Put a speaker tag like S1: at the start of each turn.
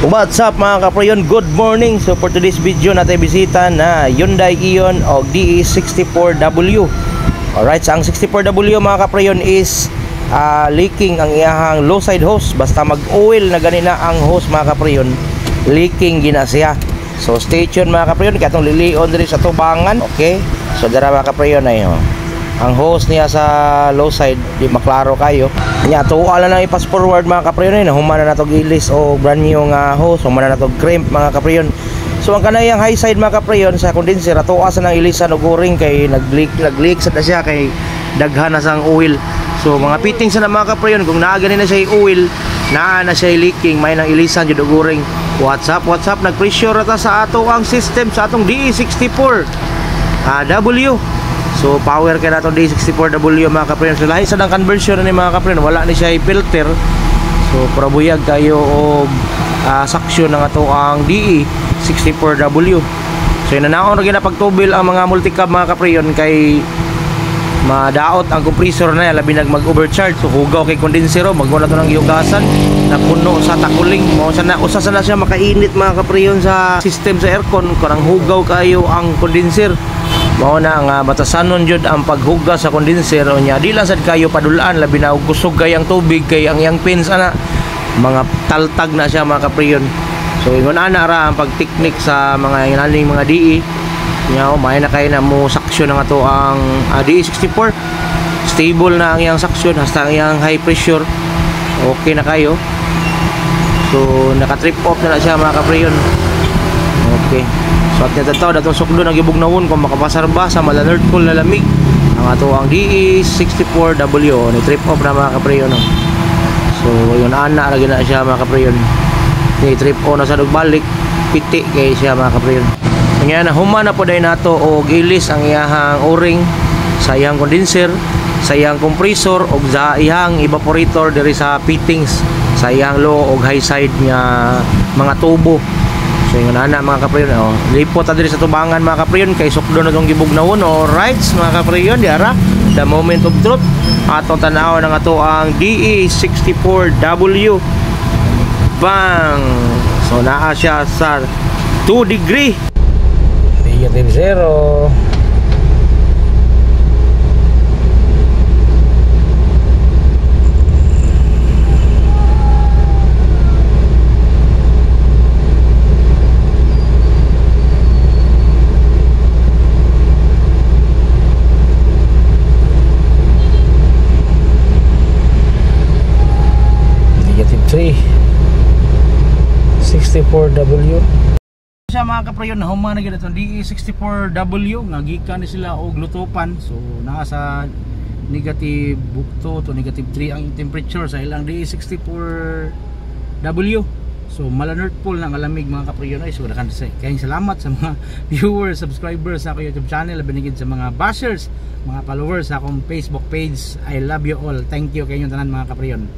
S1: What's up mga kaprayon? Good morning. So for today's video natin bisita na Hyundai Ion o DE64W. Alright, so ang 64W mga kaprayon is leaking ang iyahang low side hose. Basta mag-oil na ganina ang hose mga kaprayon, leaking gina siya. So stay tuned mga kaprayon, kaya itong lilion din sa tubangan. Okay, so dara mga kaprayon ay ang hose niya sa low side, di maklaro kayo nya tuwa lang nang i-pass forward mga kaprayon. Humana na to gilis o brand new nga hose, humana na to crimp mga kaprayon. So ang kanayang high side mga kaprayon sa condenser atuwa sa nang ilisan og o-ring kay nag-leak sa siya kay daghan na sang oil. So mga fittings na mga kaprayon, kung naa gani na siya oil, naa na siya leaking, may nang ilisan jud og o-ring. What's up nag-pressure ata sa ato ang system sa atong DE64 W. So power kaya nato D64W mga kaprayon. So lahi sa ng conversion ni mga kaprayon, wala ni siya i-filter. So probuyag tayo og suction ng ato ang DE64W. So inanaon ra gyud pagtubil ang mga multicab mga kaprayon kay madaot ang compressor na labi nag mag-overcharge. So hugaw kay kondensero, magwala to ng giugasan, napuno sa takuling. Mao sana usa sana siya makainit mga kaprayon sa system sa aircon kanang hugaw kayo ang kondenser. Mao na nga batasanon jud ang paghugas sa kondenser nya di lang sad kayo padulaan labi na kusog kay ang tubig kay ang yang pins ana mga taltag na siya mga kaprayon. So ingon ana ra ang pagteknik sa mga inaling mga DE nya may na kay na mo suction nga to ang DE64. Stable na ang yang suction hasta ang yang high pressure okay na kayo. So naka trip off na siya mga kaprayon. Okay, so at nataw datong sukdo nagibugnawon kung makapasar ba sa malanerd cool na lamig ang ato ang DE64W ni trip off na mga kaprayon. So yun ana ra gina siya mga kaprayon, ni trip on na sa dugbalik piti kay siya mga kaprayon. Ngayon na humana po dahil nato og ilis ang iyahang o-ring sa iyang condenser, sa iyang compressor o sa iyang evaporator diri sa fittings sa iyang low o high side nga mga tubo. So yung ana mga kaprayon, lipot ta diri sa tubangan mga kaprayon kay sukdo na tong gibugnawon. Alright mga kaprayon, diara the moment of truth atong tanaw ng ato ang DE64W. Bang! So naa siya sa 2 degree negative 0. Negative 3 64W siya mga kaprayon na humana gyud atong DE64W nga gikan ni sila og lutupan. So naa sa negative bukto to negative 3 ang temperature sa ilang DE64W. So malanerd pool na malamig mga kaprayon. Ay so dakan kayong salamat sa mga viewers, subscribers sa akong YouTube channel, labi na gid sa mga bashers, mga followers sa akong Facebook page. I love you all. Thank you kayong tanan mga kaprayon.